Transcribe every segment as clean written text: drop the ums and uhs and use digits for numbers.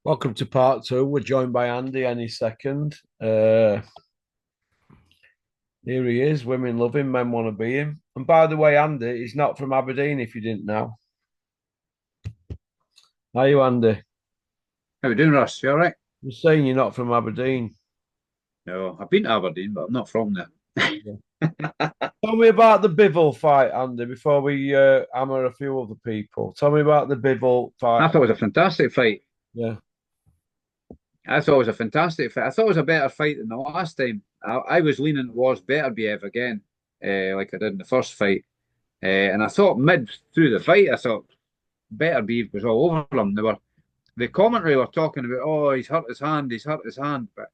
Welcome to part two. We're joined by Andy any second. Here he is. Women love him, men want to be him. And by the way, Andy, he's not from Aberdeen, if you didn't know. Are you, Andy? How we doing, Russ? You all right? You're saying you're not from Aberdeen. No, I've been to Aberdeen, but I'm not from there. Yeah. Tell me about the Bivol fight, Andy, before we hammer a few other people. Tell me about the Bivol I fight. thought it was a fantastic fight. Yeah. I thought it was a fantastic fight. I thought it was a better fight than the last time. I was leaning towards Beterbiev again, like I did in the first fight. And I thought mid through the fight, I thought Beterbiev was all over him. The commentary were talking about, oh, he's hurt his hand, he's hurt his hand. But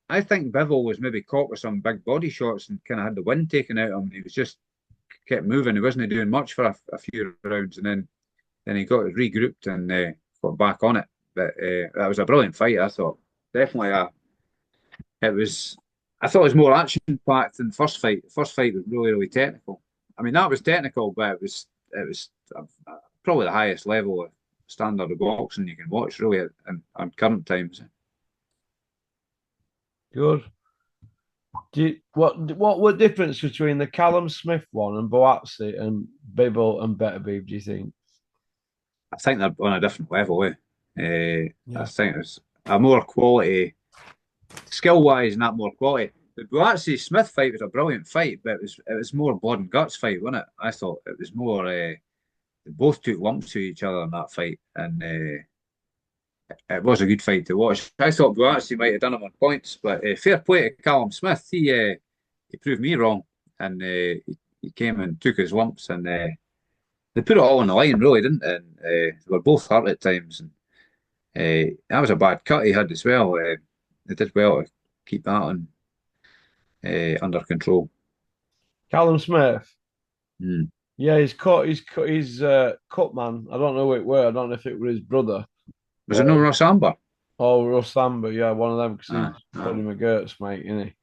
I think Bivol was maybe caught with some big body shots and kind of had the wind taken out of him. He was just kept moving. He wasn't doing much for a few rounds, and then he got regrouped and got back on it. But that was a brilliant fight. I thought definitely it was. I thought it was more action packed than the first fight. The first fight was really technical. I mean that was technical, but it was probably the highest level of standard of boxing you can watch really in current times. Good. What difference between the Callum Smith one and Boatsi and Bivol and Beterbiev, do you think? I think they're on a different level. I Yeah. think it's a more quality skill wise, not more quality. The Buatsi Smith fight was a brilliant fight, but it was more blood and guts fight, wasn't it? I thought it was more. They both took lumps to each other in that fight, and it was a good fight to watch. I thought Buatsi might have done him on points, but fair play to Callum Smith. He proved me wrong, and he came and took his lumps, and they put it all on the line, really, didn't they? And they were both hurt at times, and that was a bad cut he had as well. They did well to keep that under control. Callum Smith. Mm. Yeah, he's cut man. I don't know who it were. I don't know if it was his brother Was it no Ross Amber? or Russ Amber. Yeah, one of them because he's Ah, ah, Tony McGurt's mate, isn't he?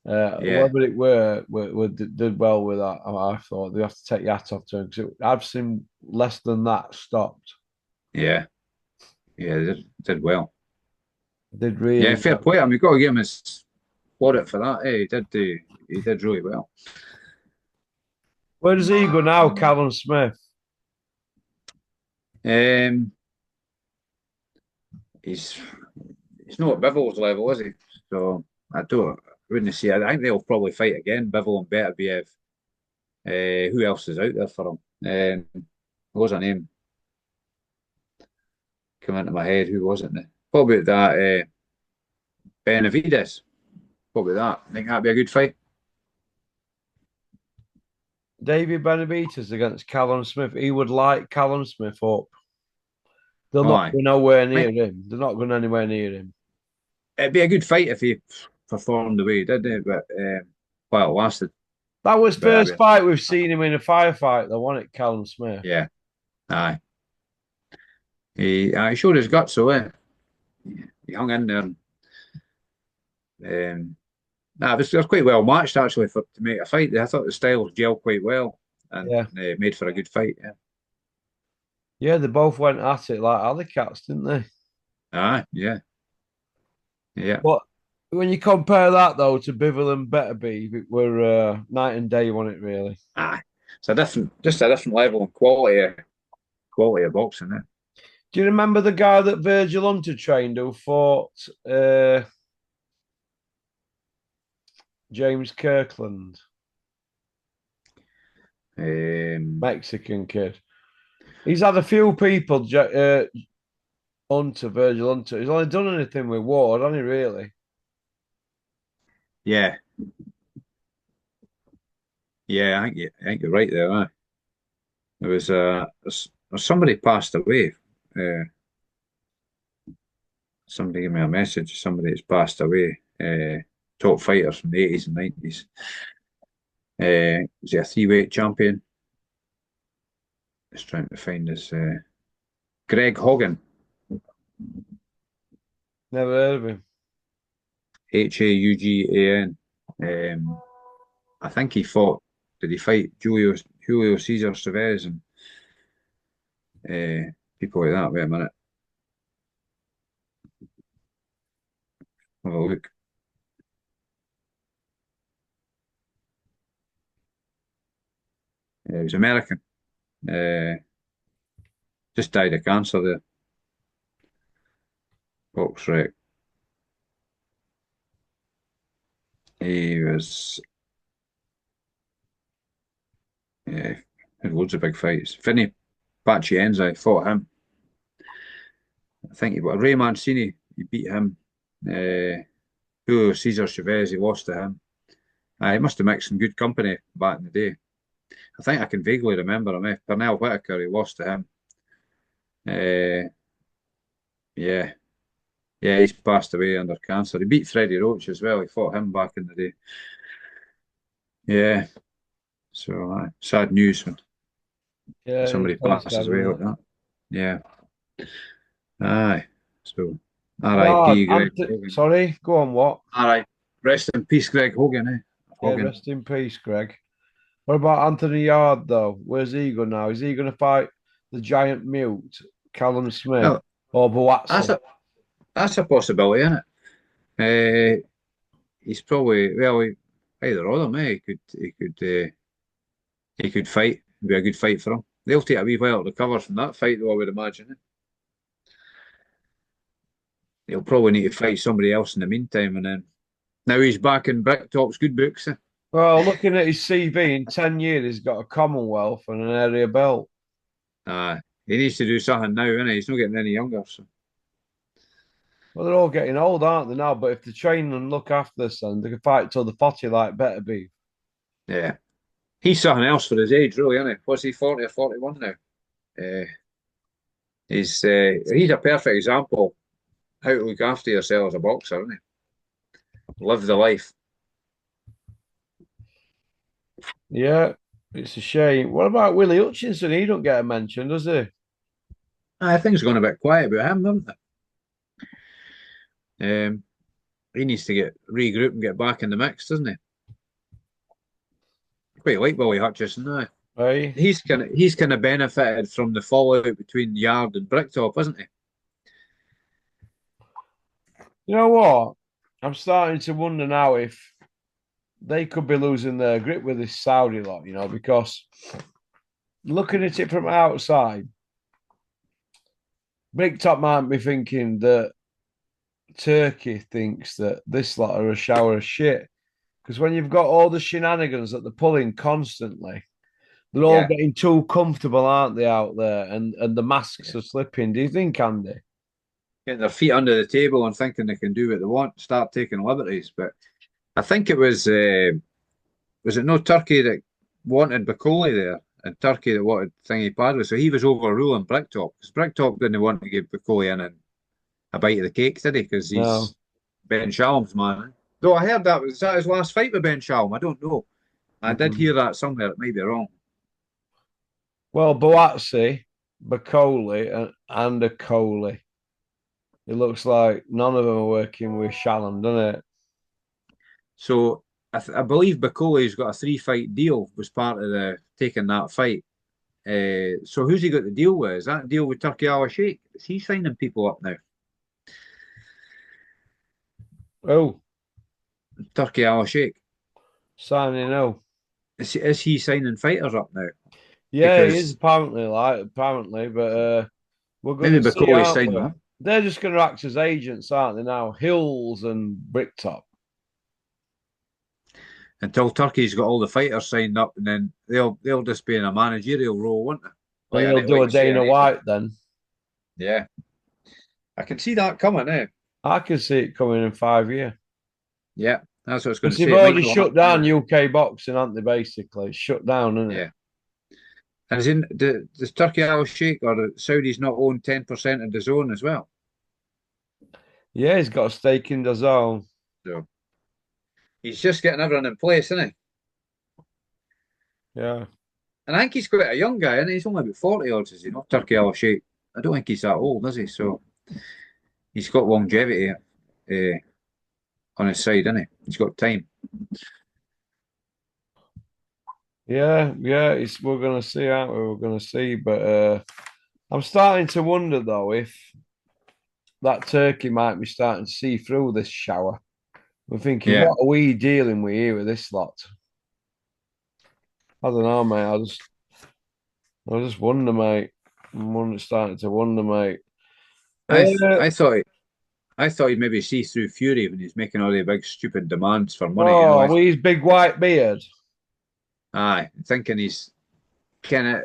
yeah, Whoever it were did well with that. I thought they have to take your hat off to him because I've seen less than that stopped. yeah, yeah. They did well. Did Yeah, really fair well. play. I mean, got to give him his plaudit for that. He did really well. Where does he go now, Callum Smith? Um, he's he's not at Bivol's level, is he? So wouldn't see. I think they'll probably fight again. Bivol and Beterbiev. Who else is out there for him? What was her name? Come into my head. Who was it? Probably that Benavides. Probably that. I think that'd be a good fight. David Benavides against Callum Smith. He would light Callum Smith up. They'll not Aye. go nowhere near Might, him. They're not going anywhere near him. it'd be a good fight if he performed the way he did it, but well, it lasted. That was But I first mean, fight we've seen him in a firefight, though, wasn't it, Callum Smith? yeah, aye. He showed his guts, so he hung in there. It was quite well matched actually for to make a fight. I thought the styles gelled quite well and Yeah. made for a good fight. Yeah, Yeah, they both went at it like alley cats, didn't they? aye, yeah, yeah, But when you compare that though to Bivol and Beterbiev, it were night and day, wasn't it? Really? aye. It's just a different level and quality of boxing. Yeah. Do you remember the guy that Virgil Hunter trained who fought James Kirkland, Mexican kid? He's had a few people. Hunter, Virgil Hunter. He's only done anything with Ward, hasn't he? Really? Yeah, yeah. I think you're right there. Aye. There's somebody passed away. Uh, Somebody gave me a message. Somebody that's passed away. Top fighters from the 80s and 90s. Was he a three-weight champion? Just trying to find his Greg Hogan, Never heard of him. Haugan. I think he fought. Did he fight Julio Cesar Chavez and people like that? Wait a minute. Have a look. He was American. Uh, just died of cancer there. Box wreck. He was, yeah, had loads of big fights. Vinny Pacienza fought him. I think he got Ray Mancini. He beat him. Julio Cesar Chavez. He lost to him. He must have mixed some good company back in the day. I think I can vaguely remember him. Pernell Whitaker. He lost to him. Uh, yeah, yeah. He's passed away under cancer. He beat Freddie Roach as well. He fought him back in the day. Yeah. So sad news when Yeah, it is somebody quite sad, passes away isn't like it? that. Yeah. Aye. So God, R.I.P. Greg Hogan. sorry, go on, what? R.I. Rest in peace, Greg Hogan. Yeah, Hogan. rest in peace, Greg. What about Anthony Yard, though? Where's he going now? Is he going to fight the giant mute, Callum Smith, Well, or that's Boatsi? a possibility, isn't it? He's probably either or them. He could fight. It'd be a good fight for him. They'll take a wee while to recover from that fight, though. I would imagine. He'll probably need to fight somebody else in the meantime, and then now he's back in Bricktop's good books. Well, looking at his CV, in 10 years, he's got a Commonwealth and an area belt. He needs to do something now, innit? He's not getting any younger. So Well, they're all getting old, aren't they now? But if they train and look after their son, they can fight till the 40 like better be. yeah, he's something else for his age, really, isn't he? Was he 40 or 41 now? Uh, he's a perfect example how to look after yourself as a boxer, isn't he? Live the life. Yeah, it's a shame. What about Willie Hutchinson? He don't get a mention, does he? Things are going a bit quiet about him, haven't they? He needs to get regroup and get back in the mix, doesn't he? Quite like Willie Hutchison, no? Hey, He's kind of benefited from the fallout between Yard and Bricktop, hasn't he? you know what? I'm starting to wonder now if they could be losing their grip with this Saudi lot, because looking at it from outside, Big Top might be thinking that Turkey thinks that this lot are a shower of shit. Because when you've got all the shenanigans that they're pulling constantly, they're all Yeah. getting too comfortable, aren't they, out there? And the masks are slipping. Do you think, Andy? Getting their feet under the table and thinking they can do what they want, start taking liberties. But I think it was it no Turkey that wanted Bacoli there and Turkey that wanted Thingy Padua. So he was overruling Bricktop because Bricktop didn't want to give Bacoli in and a bite of the cake, did he? Because No. he's Ben Shalom's man. Though I heard was that his last fight with Ben Shalom? I don't know. I did Mm. hear that somewhere. It may be wrong. Well, Boatsi, Bacoli, and a Coley. It looks like none of them are working with Shalom, doesn't it? So I believe Bacoli's got a 3 fight deal. Was part of the taking that fight. So who's he got the deal with? Is that deal with Turkey Al Sheikh? Is he signing people up now? Oh, Turkey Al Sheikh. signing oh. Is he signing fighters up now? Yeah, he is Because apparently, but we're maybe gonna see, Bacoli aren't signed we? them up They're just gonna act as agents, aren't they now? Hills and Bricktop. until Turkey's got all the fighters signed up, and then they'll just be in a managerial role, won't they? And Like they'll do like a Dana CNA. White then. Yeah, I can see that coming. I can see it coming in 5 years. Yeah, that's what I was going Because to they've say. It might already not shut happen now. down UK boxing, haven't they, basically? It's shut down, isn't it? Yeah, and is in does Turkey Al Sheikh or the Saudis not own 10% of the zone as well? Yeah, he's got a stake in the zone. So he's just getting everyone in place, isn't he? Yeah. And I think he's quite a young guy, and he's only about 40 odds, is he not? Turkey Al Sheikh. I don't think he's that old, is he? So he's got longevity on his side, isn't he? He's got time. Yeah, we're gonna see, aren't we? We're gonna see. But I'm starting to wonder though if that turkey might be starting to see through this shower. We're thinking, Yeah. what are we dealing with here with this lot? I don't know, mate. I just wonder, mate. I'm starting to wonder, mate. I th Uh, I thought he'd maybe see through Fury when he's making all the big stupid demands for money. oh, with his big white beard. Aye, thinking he's kind of.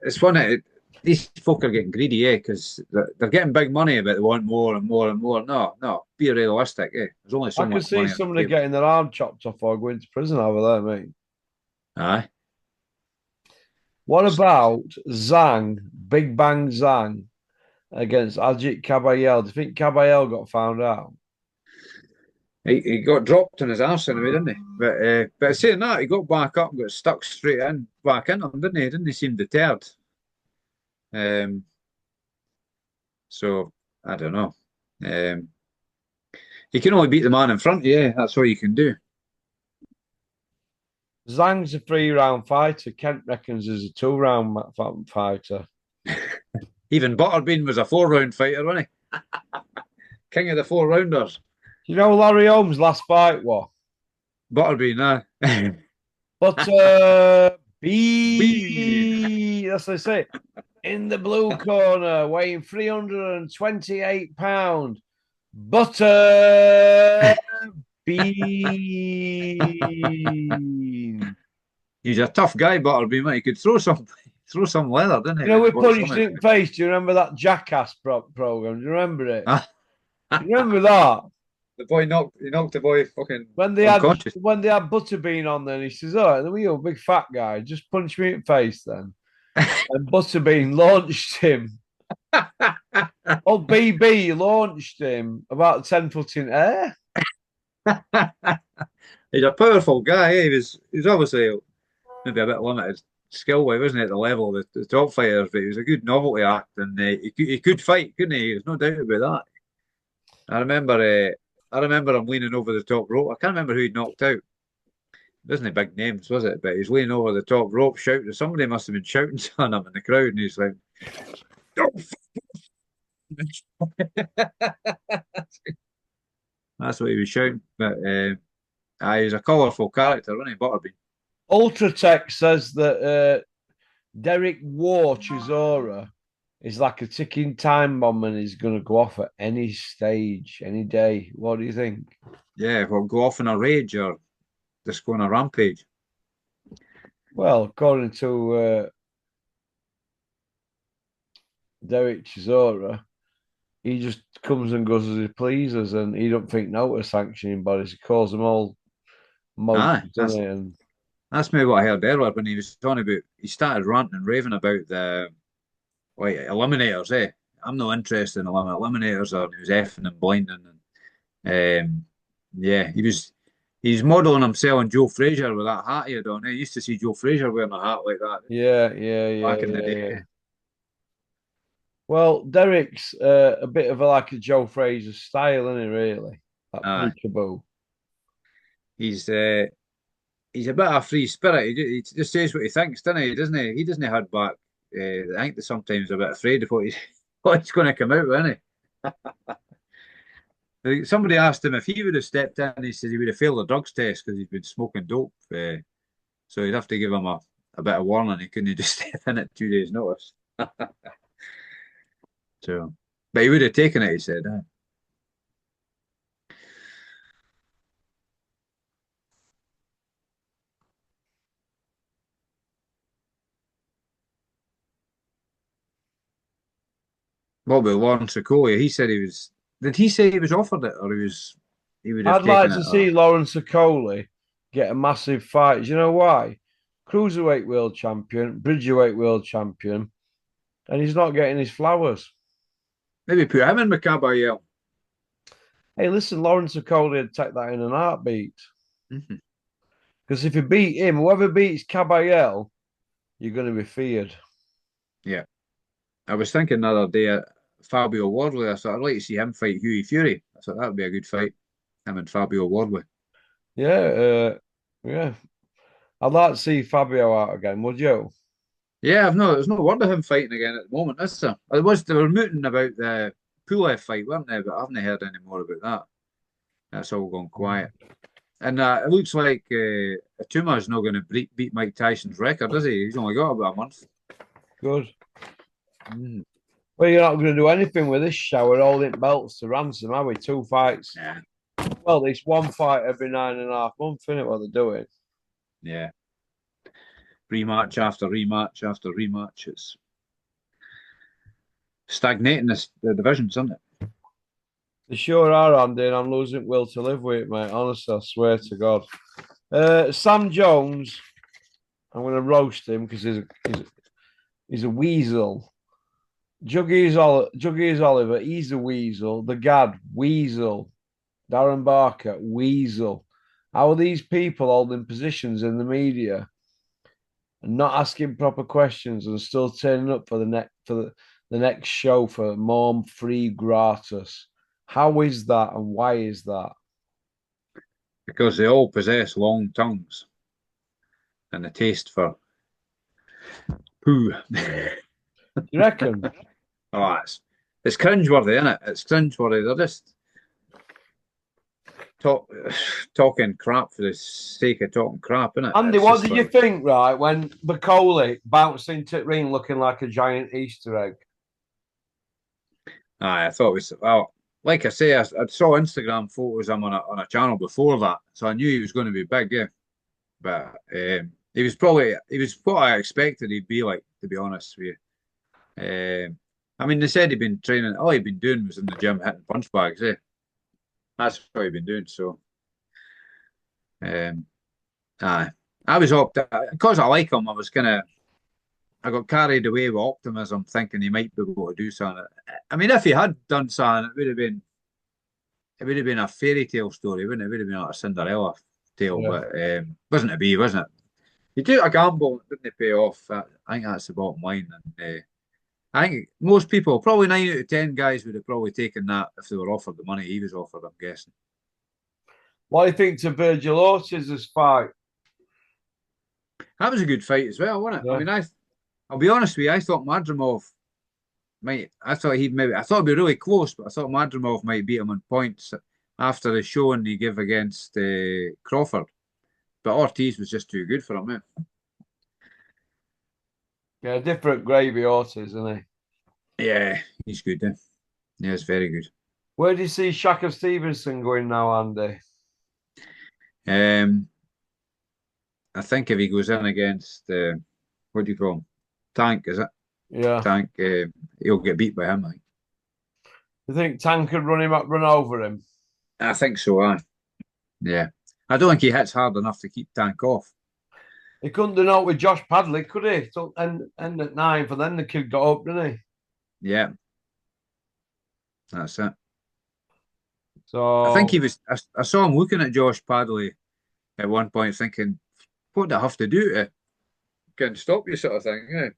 It's one of these folk are getting greedy, yeah, because they're getting big money, but they want more and more and more. No, no, be realistic, eh? There's only I so could much see money on the somebody table. getting their arm chopped off or going to prison over there, mate. Aye. What about Zhang, Big Bang Zhang against Ajit Kabayel? Do you think Kabayel got found out? He got dropped on his arse anyway, didn't he? But saying that, he got back up and got stuck straight in, back in him, didn't he? Didn't he seem deterred? Um, so I don't know. Um, you can only beat the man in front, yeah. That's all you can do. Zhang's a 3 round fighter. Kent reckons he's a 2 round fighter. Even Butterbean was a 4 round fighter, wasn't he? King of the 4 rounders. You know Larry Holmes' last fight was? Butterbean, But Bean. B, that's what I say. In the blue corner, weighing 328 pounds. Butter Bean. He's a tough guy, Butterbean. He could throw some leather, didn't he? You know, When he we got punched something. in the face. Do you remember that Jackass program? Do you remember it? Ah, You remember that? the boy knocked the boy fucking When they had unconscious. Butterbean on there, and he says, "Oh, there we go, big fat guy, just punch me in the face then." And Butterbean launched him. Old BB launched him about 10 foot in air. He's a powerful guy. Eh? He was obviously maybe a bit limited skill wise, wasn't he, at the level of the top fighters, but he was a good novelty act and he could fight, couldn't he? There's no doubt about that. I remember I remember him leaning over the top rope. I can't remember who he knocked out. It wasn't big names, was it? But he's leaning over the top rope, shouting. Somebody must have been shouting on him in the crowd, and he's like, "Don't That's what he was shouting. But he's a colourful character, wasn't he, Butterbean? Ultratech says that Derek War Chisora is like a ticking time bomb and he's going to go off at any stage, any day. What do you think? Yeah, well, go off in a rage or just go on a rampage. Well, according to Derek Chisora, he just comes and goes as he pleases, and he don't think no to sanctioning bodies. He calls them all Aye, mugs, doesn't he? And that's maybe what I heard earlier when he was talking about. He started ranting and raving about the eliminators. Eh, I'm not interested in eliminators, or he was effing and blinding, and yeah, he's modelling himself on Joe Frazier with that hat he had on. I used to see Joe Frazier wearing a hat like that back in the yeah. day. Well, Derek's a bit of like a Joe Fraser style, isn't he? Really, that Aye, peekaboo. he's uh, he's a bit of a free spirit. He just says what he thinks, doesn't he? Doesn't he? He doesn't hold back. I think they're sometimes a bit afraid of what's going to come out, isn't he? Somebody asked him if he would have stepped in. He said he would have failed the drugs test because he's been smoking dope. So he'd have to give him a bit of warning. He couldn't just step in at 2 days' notice. So, but he would have taken it. He said, "What about Lawrence Okoye? He said he was. Did he say he was offered it, or he would have I'd taken like it? to Or see Lawrence Okoli get a massive fight. Do you know why? Cruiserweight world champion, Bridgerweight world champion, and he's not getting his flowers. maybe put him in Macabre. Hey, listen, Lawrence Okoli would take that in an heartbeat. Mm-hmm. Because if you beat him, whoever beats Caballel, you're going to be feared. Yeah, I was thinking the other day, Fabio Wardley. I thought I'd like to see him fight Hughie Fury. I thought that would be a good fight. Him and Fabio Wardley. Yeah. I'd like to see Fabio out again, would you? Yeah, there's no word of him fighting again at the moment, is there? They were mooting about Pulev fight, weren't they? But I haven't heard any more about that. That's all gone quiet. And it looks like Atuma is not going to beat Mike Tyson's record, is he? He's only got about a month. Good. Mm. Well, you're not going to do anything with this shower holding belts to ransom, are we? 2 fights. Yeah. Well, it's 1 fight every 9.5 months, isn't it? What they're doing. Yeah. Rematch after rematch after rematch. It's stagnating the divisions, isn't it? They sure are, Andy, and I'm losing will to live with it, mate. Honestly, I swear to God. Sam Jones, I'm going to roast him because he's a weasel. Juggies Oliver, he's a weasel. The Gad, weasel. Darren Barker, weasel. How are these people holding positions in the media and not asking proper questions and still turning up for the next show for more free gratis? How is that and why is that? Because they all possess long tongues and a taste for poo. You reckon? Oh, it's cringeworthy, isn't it? It's cringeworthy. They're just talking crap for the sake of talking crap, isn't it? Andy, It's what just did you think, right, when Bacoli bounced into the ring looking like a giant Easter egg? I thought it was, well, like I say, I saw Instagram photos of him on a channel before that, so I knew he was going to be big, yeah. But he was what I expected he'd be like, to be honest with you. I mean, they said he'd been training. All he'd been doing was in the gym hitting punch bags. That's what he'd been doing. So, um, I was up because I like him. I got carried away with optimism, thinking he might be able to do something. I mean, if he had done something, it would have been a fairy tale story, wouldn't it? It would have been like a Cinderella tale, Yeah. but wasn't to be, wasn't it? You took a gamble, didn't it pay off? I think that's the bottom line. And I think most people, probably 9 out of 10 guys, would have probably taken that if they were offered the money he was offered, I'm guessing. What do you think to Virgil Ortiz's fight? That was a good fight as well, wasn't it? I Yeah. mean, I'll be honest with you, I thought Madrimov I thought it'd be really close, but I thought Madrimov might beat him on points after the showing he gave against Crawford. But Ortiz was just too good for him, eh? Yeah, different gravy Ortiz, isn't he? Yeah, he's good, eh? Yeah, he's very good. Where do you see Shaka Stevenson going now, Andy? Um, I think if he goes in against what do you call him? Tank, is it? Yeah. Tank, he'll get beat by him. You think Tank could run over him? I think so. Yeah, I don't think he hits hard enough to keep Tank off. He couldn't do that with Josh Padley, could he? So end at 9, but then the kid got up, didn't he? Yeah, that's it. I think So he was. I saw him looking at Josh Padley at one point, thinking, "What do I have to do to get stop you?" Sort of thing. Yeah,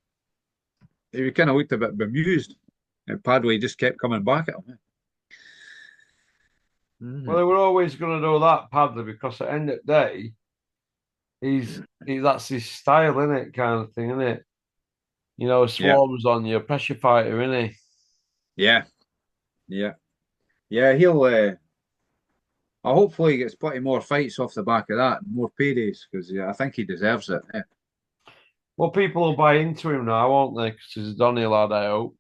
he kind of looked a bit bemused. And Padley just kept coming back at him. well, Mm-hmm. they were always going to do that, Padley, because at the end of the day, he that's his style, isn't it? Kind of thing, isn't it? You know, Yeah, swarms on you, pressure fighter, isn't he? yeah, yeah, yeah. He'll. Hopefully he gets plenty more fights off the back of that, and more paydays, because yeah, I think he deserves it. Yeah. Well, people will buy into him now, won't they? Because he's a Donny lad, I hope.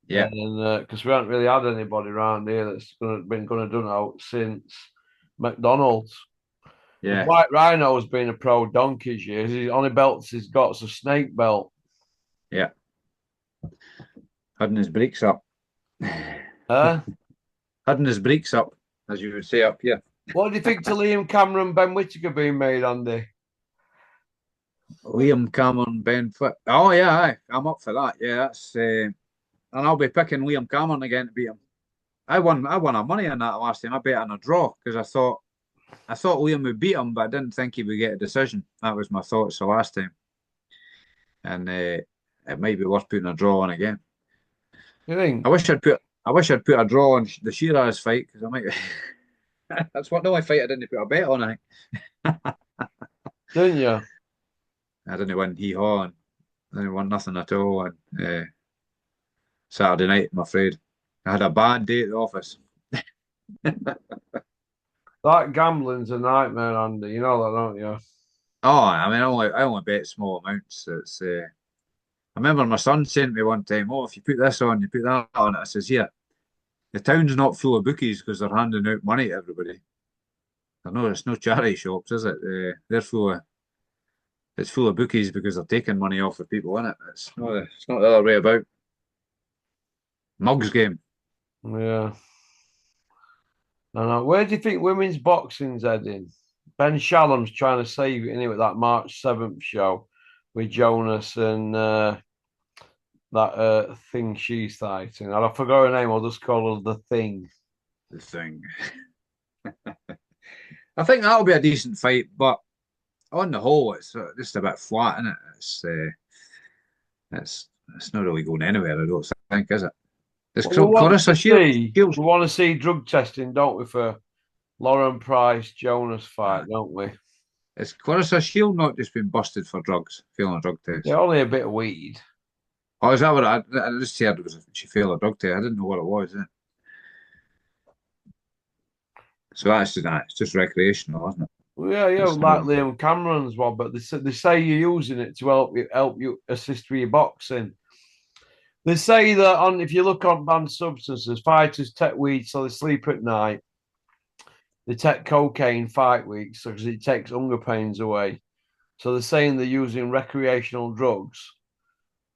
Yeah, And because we haven't really had anybody around here that's been going to do it since McDonald's. Because yeah, White Rhino has been a pro donkey's years. He only belts he's got is a snake belt. yeah. Having his breaks up. Huh? Having his breaks up, as you would say up here. What do you think to Liam Cameron, Ben Whittaker being made, Andy? Liam Cameron, Ben Foot. Oh yeah, aye. I'm up for that. Yeah, that's and I'll be picking Liam Cameron again to beat him. I won our money on that last time. I bet on a draw because I thought Liam would beat him, but I didn't think he would get a decision. That was my thoughts the last time, and it might be worth putting a draw on again. You think? I wish I'd put a draw on the Shiraz fight because I might. That's what the only fight I didn't put a bet on. I think Didn't you? I didn't win hee haw and I didn't win nothing at all on Saturday night. I'm afraid. I had a bad day at the office. That gambling's a nightmare, Andy. You know that, don't you? Oh, I mean, I only bet small amounts. I remember my son saying to me one time, "Oh, if you put this on, you put that on." I says, "Yeah, the town's not full of bookies because they're handing out money to everybody. It's no charity shops, is it? They're full of It's full of bookies because they're taking money off the people in it. It's not the other way about. Mugs game. Yeah. I know. Where do you think women's boxing's heading? Ben Shallum's trying to save it in it with that March 7th show with Jonas and that thing she's fighting. And I forgot her name. I'll just call her the thing. The thing. I think that'll be a decent fight, but on the whole, it's just a bit flat, isn't it? It's not really going anywhere. I don't think, is it? It's Well, Clarissa Shields. we want to see drug testing, don't we, for Lauren Price Jonas fight, Uh, don't we? it's Clarissa Shield not just been busted for drugs, failing a drug test. Yeah, only a bit of weed. Oh, is that what I just heard? She failed a drug test. I didn't know what it was. So it's just recreational, isn't it? Well, yeah, It's like not. Liam Cameron's one, but they say you're using it to help you assist with your boxing. They say that on if you look on banned substances, fighters take weed so they sleep at night. They take cocaine fight weeks because it takes hunger pains away. So they're saying they're using recreational drugs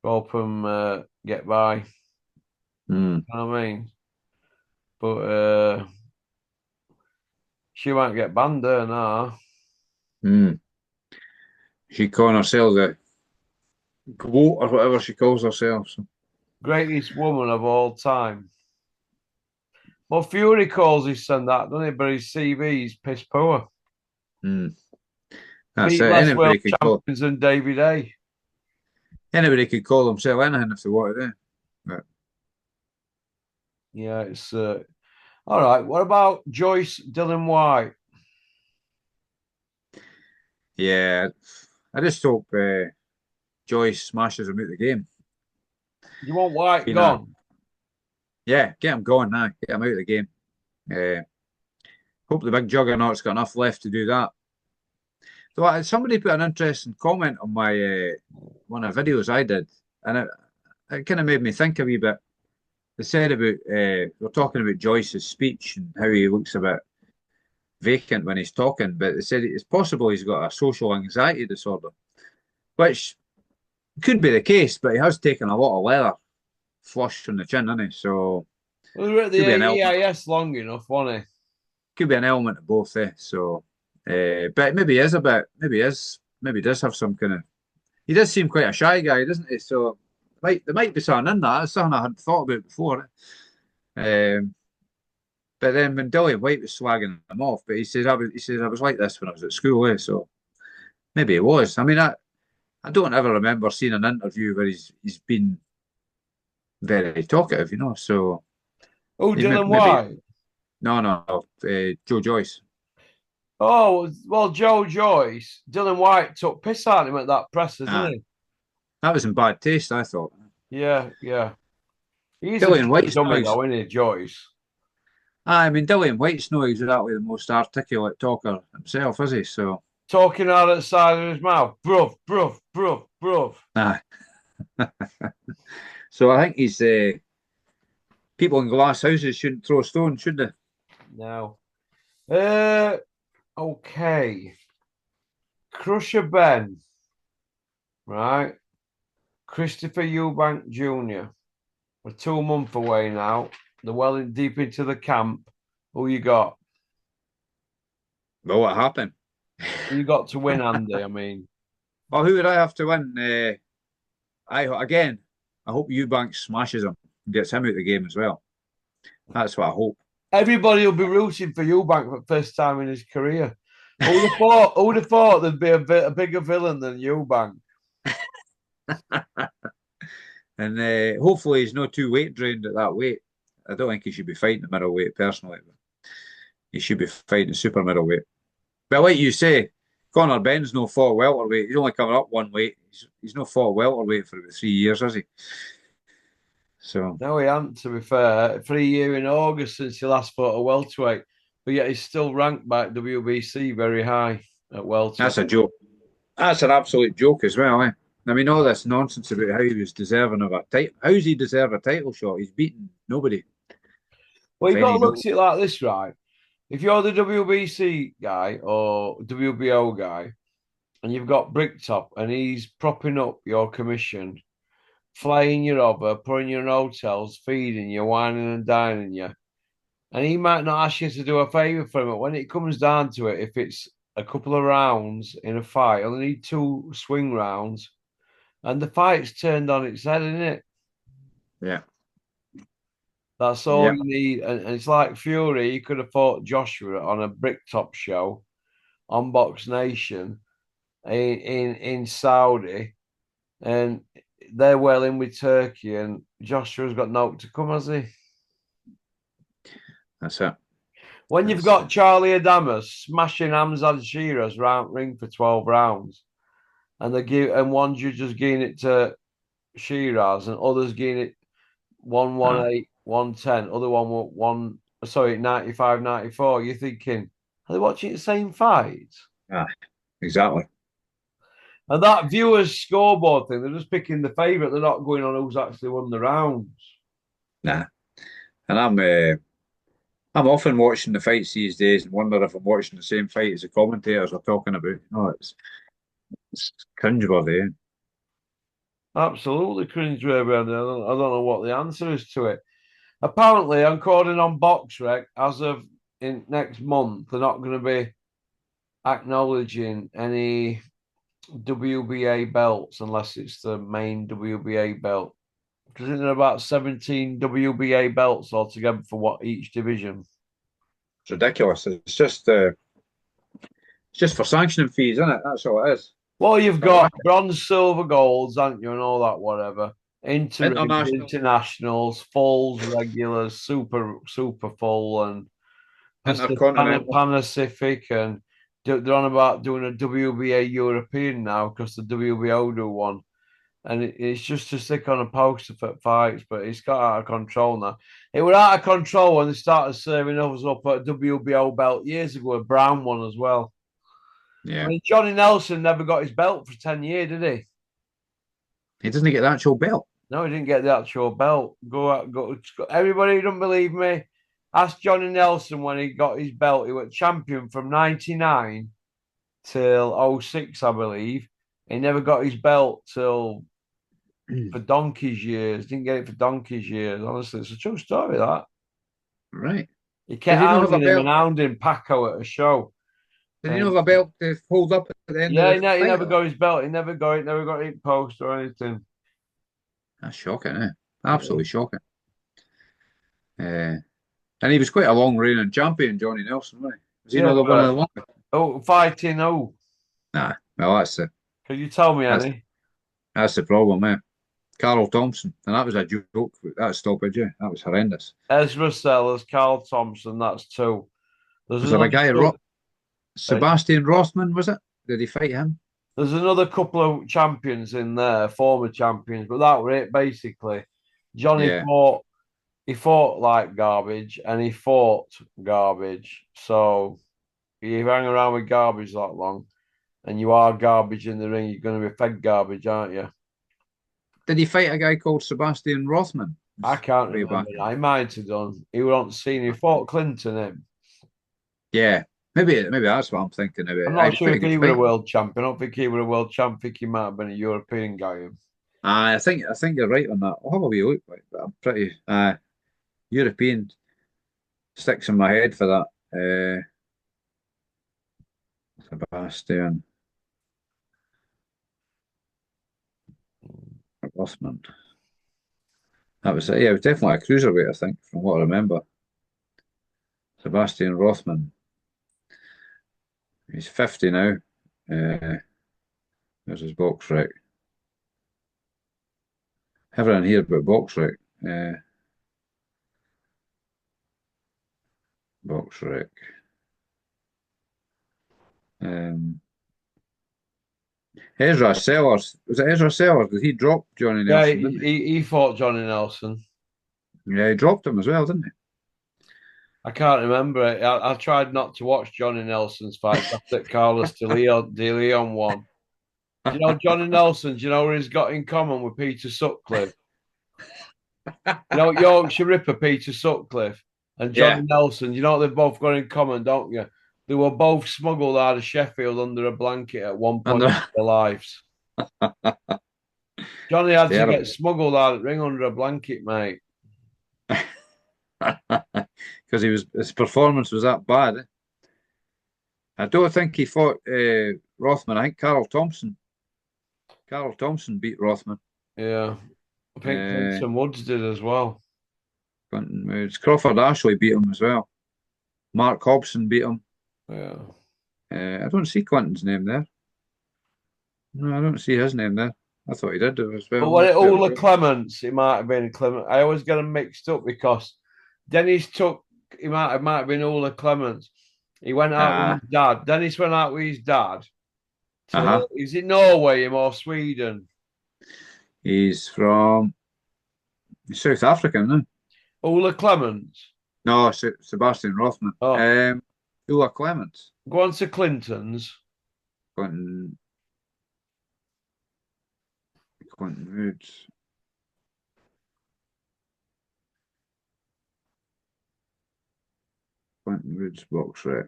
to help them get by. Mm, You know what I mean? But she won't get banned there now. mm. She calling herself the goat or whatever she calls herself. So. Greatest woman of all time. Well, Fury calls his son that, doesn't he? But his CV is piss poor. Mm. That's Beat it. less world champions than David A. Anybody could call themselves anything if they wanted to. But, Yeah, it's all right. What about Joyce Dylan White? yeah, I just hope Joyce smashes him out the game. You want White Been a, gone? yeah, get him going now. Get him out of the game. Uh, hope the big juggernaut's got enough left to do that. So somebody put an interesting comment on my one of the videos I did, and it kind of made me think a wee bit. They said about we're talking about Joyce's speech and how he looks a bit vacant when he's talking, but they said it's possible he's got a social anxiety disorder, which could be the case, but he has taken a lot of leather flush from the chin, hasn't he? So We were at the could be an element. EIS long enough, wasn't he? Could be an element of both, eh? So, but maybe he is a bit. Maybe he does have some kind of. He does seem quite a shy guy, doesn't he? So, there might be something in that. It's something I hadn't thought about before. But then when Dillian White was slagging him off, but he says I was like this when I was at school, eh? So maybe he was. I mean, I don't ever remember seeing an interview where he's been very talkative, you know. So Oh, he Dylan maybe White. no, Joe Joyce. Oh, well, Joe Joyce. Dylan White took piss out of him at that press, isn't Ah, he? that was in bad taste, I thought. Yeah, yeah. He's a Dillian White's no, dummy though, isn't he, Joyce? I mean, Dillian White's not exactly the most articulate talker himself, is he? So, Talking out of the side of his mouth. Bruv, bruv, bruv, bruv. ah. So I think he's people in glass houses shouldn't throw stones, should they? No. Okay. Crusher Ben, right? Christopher Eubank Jr. We're 2 months away now. They're well in, deep into the camp. Who you got? Well, what happened? Who you got to win, Andy? I mean, Well, who would I have to win? I hope Eubank smashes him and gets him out of the game as well. That's what I hope. everybody will be rooting for Eubank for the first time in his career. Who would have thought there'd be a bigger villain than Eubank? And hopefully he's not too weight drained at that weight. I don't think he should be fighting the middleweight personally, but he should be fighting super middleweight. But like you say, Conor Ben's no fought welterweight. He's only coming up one weight. He's no fought welterweight for about 3 years, has he? So No, he hasn't, to be fair. For a year in August since he last fought a welterweight. But yet he's still ranked by WBC very high at welter. that's a joke. That's an absolute joke as well, eh? I mean, all this nonsense about how he was deserving of a title. How's he deserve a title shot? He's beaten nobody, Well, if you've got to any, look no. at it like this, right? If you're the WBC guy or WBO guy, and you've got Bricktop, and he's propping up your commission, flying you over, putting you in hotels, feeding you, wining and dining you, and he might not ask you to do a favour for him. But when it comes down to it, if it's a couple of rounds in a fight, only need two swing rounds, and the fight's turned on its head, isn't it? Yeah, That's all yeah. you need. And it's like Fury, he could have fought Joshua on a Bricktop show on Box Nation in Saudi, and they're well in with Turkey, and Joshua's got no to come, has he? That's it. When you've That's got Charlie Adamas smashing Hamzat Shiraz round ring for 12 rounds, and one judge is giving it to Shiraz, and others giving it 118, 110, other one, sorry, 95, 94. You're thinking, are they watching the same fight? ah, exactly. And that viewers scoreboard thing, they're just picking the favourite. They're not going on who's actually won the rounds. Nah, and I'm often watching the fights these days and wonder if I'm watching the same fight as the commentators are talking about. No, it's cringeworthy. Eh? Absolutely cringeworthy. I don't know what the answer is to it. Apparently, according on BoxRec, as of in next month, they're not going to be acknowledging any WBA belts unless it's the main WBA belt. Because there are about 17 WBA belts altogether for what each division. It's ridiculous. It's just for sanctioning fees, isn't it? That's all it is. Well, you've For got lack of bronze, silver, golds, haven't you, and all that, whatever. Interims, international, internationals, fulls, regulars, super full, and intercontinental. Pacific, and they're on about doing a WBA European now because the WBO do one, and it's just to stick on a poster for fights, but it's got out of control now. It was out of control when they started serving us up at WBO belt years ago, a brown one as well. I Yeah, mean, Johnny Nelson never got his belt for 10 years, did he? he doesn't get the actual belt. No, he didn't get the actual belt. Go out, go. Everybody who don't believe me, ask Johnny Nelson when he got his belt. He was champion from 99 till '06, I believe. He never got his belt till for donkey's years. Didn't get it for donkey's years. Honestly, it's a true story, that. Right. He Did kept he not have a hounding him and belt? hounding Paco at a show. Did he not And have a belt to hold up at the end of yeah, the he fight? never got his belt. He never got it, never got it post or anything. That's shocking, eh? Yeah. Absolutely shocking. And he was quite a long reigning champion, Johnny Nelson, wasn't he? Was he Yeah, another one of but the longest? fighting, oh, Nah. Well, can you tell me that's any? that's the problem, eh? Carl Thompson, and that was a joke. That stoppage, yeah, that was horrendous. Ezra Sellers, Carl Thompson, that's two. There's Was there a another guy, two, Sebastian Rothman? Was it? Did he fight him? there's another couple of champions in there, former champions, but that were it basically. Johnny Yeah. fought he fought like garbage and he fought garbage. So you hang around with garbage that long and you are garbage in the ring, you're gonna be fed garbage, aren't you? Did he fight a guy called Sebastian Rothman? I It's can't way back. remember. I might have done. He was on scene. He fought Clinton him. Yeah, maybe that's what I'm thinking I'm about. I not had a sure pretty if good he were a fight. world champion. I don't think he were a world champion. I think he might have been a European guy. I think you're right on that. I'll have a wee look, but I'm pretty European sticks in my head for that. Sebastian Rothman. That was it. Yeah, it was definitely a cruiserweight, I think, from what I remember. Sebastian Rothman. He's 50 now. Uh, there's his box rec. Everyone here about box rec. Box rec. Um, Ezra Sellers. Was it Ezra Sellers? Did he drop Johnny Yeah, Nelson, didn't he? he fought Johnny Nelson. Yeah, he dropped him as well, didn't I can't remember it. I tried not to watch Johnny Nelson's fights after Carlos De Leon won. Do you know Johnny Nelson? Do you know what he's got in common with Peter Sutcliffe? he? You know Yorkshire Ripper Peter Sutcliffe and Johnny Yeah, Nelson. You know what they've both got in common, don't you? They were both smuggled out of Sheffield under a blanket at one and point in their lives. Johnny had to they're get smuggled out of the ring under a blanket, mate. because his performance was that bad. I don't think he fought Rothman. I think Carl Thompson beat Rothman. Yeah, I think Uh, Clinton Woods did as well. Crawford Ashley beat him as well. Mark Hobson beat him. Yeah. I don't see Clinton's name there. No, I don't see his name there. I thought he did as But well. when it Must do it as Ula well. Clements, it might have been Clement. I always get them mixed up because Dennis took he might have been Ula Clements. He went out with Ah, his dad. Dennis went out with his dad uh-huh. to is it Norway or Sweden? He's South African, no? Ula Clements. No, Sebastian Rothman. Oh, Ula Clements. go on to Clinton's. Clinton, Clinton Woods. Clinton Woods box rec.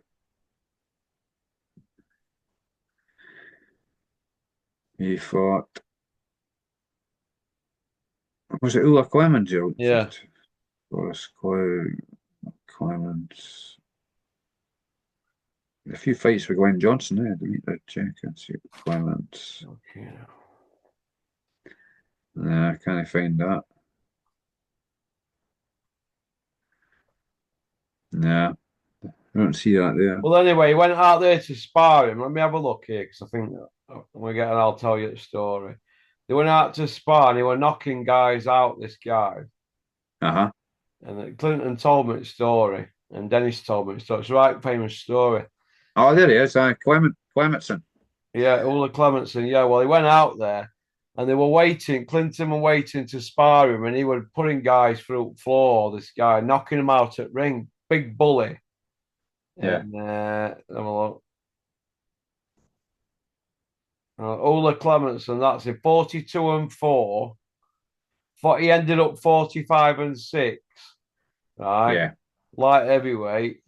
He fought. Was it Ula Clemens you're looking for? Yeah. Boris Clemens. A few fights with Glenn Johnson there. Let me check and see. Clemens. Okay. Nah, I can't find that. Nah, I don't see that there. Well, anyway, he went out there to spar him. Let me have a look here because I think we get and I'll tell you the story. They went out to spar and he were knocking guys out, this guy. Uh-huh. And Clinton told me the story, and Dennis told me the story. It's a right famous story. Oh, there he is. Clementson. Yeah, Ula Clementson. Yeah, well, he went out there and they were waiting. Clinton were waiting to spar him, and he was putting guys through the floor, this guy, knocking him out at ring. Big bully. Yeah, And have a look. Ula Clementson, that's it, 42 and 4. He ended up 45 and 6, right? yeah. Light heavyweight.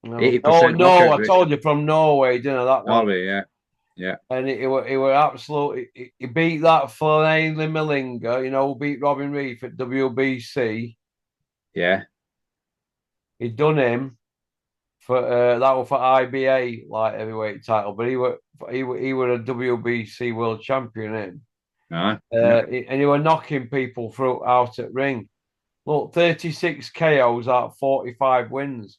Oh 80% no, knockout I rate. told you from Norway, didn't I? That one. Norway, yeah. Yeah, And it were absolutely he beat that Flaney Malinga, who beat Robin Reef at WBC. yeah, He'd done him for that was for IBA light heavyweight title, but he were a WBC world champion in. yeah, And he were knocking people through out at ring. Look, 36 KOs out of 45 wins.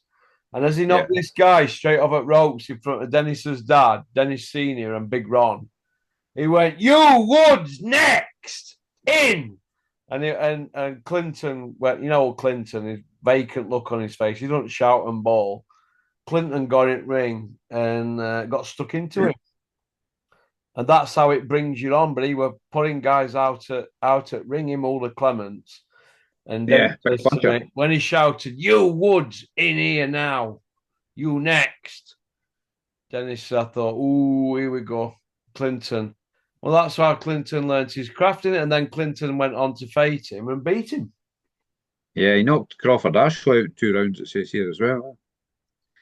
And as he yeah, knocked this guy straight off at ropes in front of Dennis's dad, Dennis Senior and Big Ron, he went, "You Woods next in," and Clinton went. Clinton, his vacant look on his face. He don't shout and bawl. Clinton got in ring and got stuck into yeah, him, and that's how it brings you on. But he were putting guys out at ring him all the Clements. And then yeah. Big he says to puncher. me, when he shouted, "You Woods in here now, you next." Dennis, I thought, "Ooh, here we go, Clinton." Well, that's how Clinton learnt his craft in it, and then Clinton went on to fight him and beat him. Yeah, he knocked Crawford Ashley out 2 rounds, it says here as well.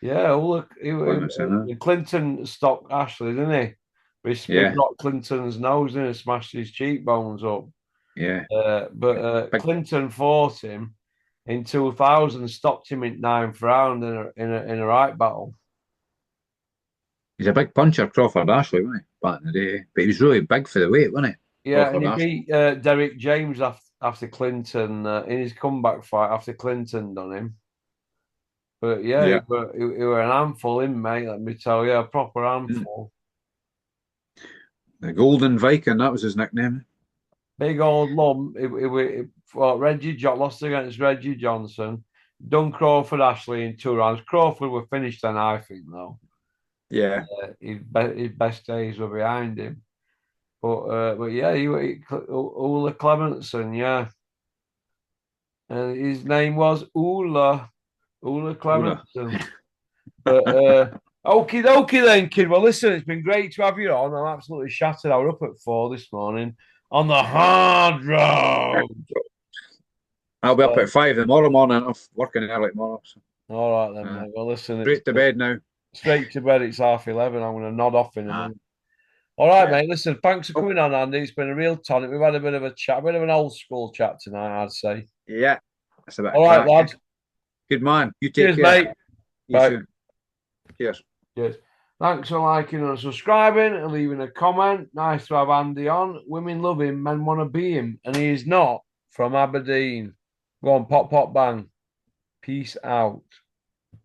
Yeah, well, look, Clements in there. Clinton stopped Ashley, didn't he? He Yeah, got Clinton's nose in and smashed his cheekbones up. yeah. But Big, Clinton fought him in 2000, stopped him in ninth round in a right battle. he's a big puncher, Crawford Ashley, wasn't he? Back in the day. But he was really big for the weight, wasn't he? Yeah, and Crawford he Ashley. beat Derek James after Clinton in his comeback fight after Clinton done him. But yeah, Yeah. he were an handful in, mate. Let me tell you, a proper Mm. handful. The Golden Viking, that was his nickname. Big old lump. Reggie lost against Reggie Johnson. Done Crawford Ashley in 2 rounds. Crawford were finished then, I think, though. Yeah. His best days were behind him. But yeah, Ula Clementson, yeah. and his name was Ula Ula. Clemenson. But okie dokie then, kid. Well, listen, it's been great to have you on. I'm absolutely shattered. I was up at 4 this morning on the hard road. I'll be up at 5 tomorrow morning. I'm working early tomorrow. So. All right then, mate. Well, listen, Straight to bed now. Straight to bed. It's 11:30. I'm going to nod off in a minute. All right, Yeah. mate. Listen, thanks for coming on, Andy. It's been a real tonic. We've had a bit of a chat, a bit of an old school chat tonight, I'd say. Yeah. That's about all right, lad. Good man. You take Cheers, care. mate. Bye. Cheers. Cheers. Thanks for liking and subscribing and leaving a comment. Nice to have Andy on. Women love him, men want to be him, and he is not from Aberdeen. Go on, pop, pop, bang. Peace out.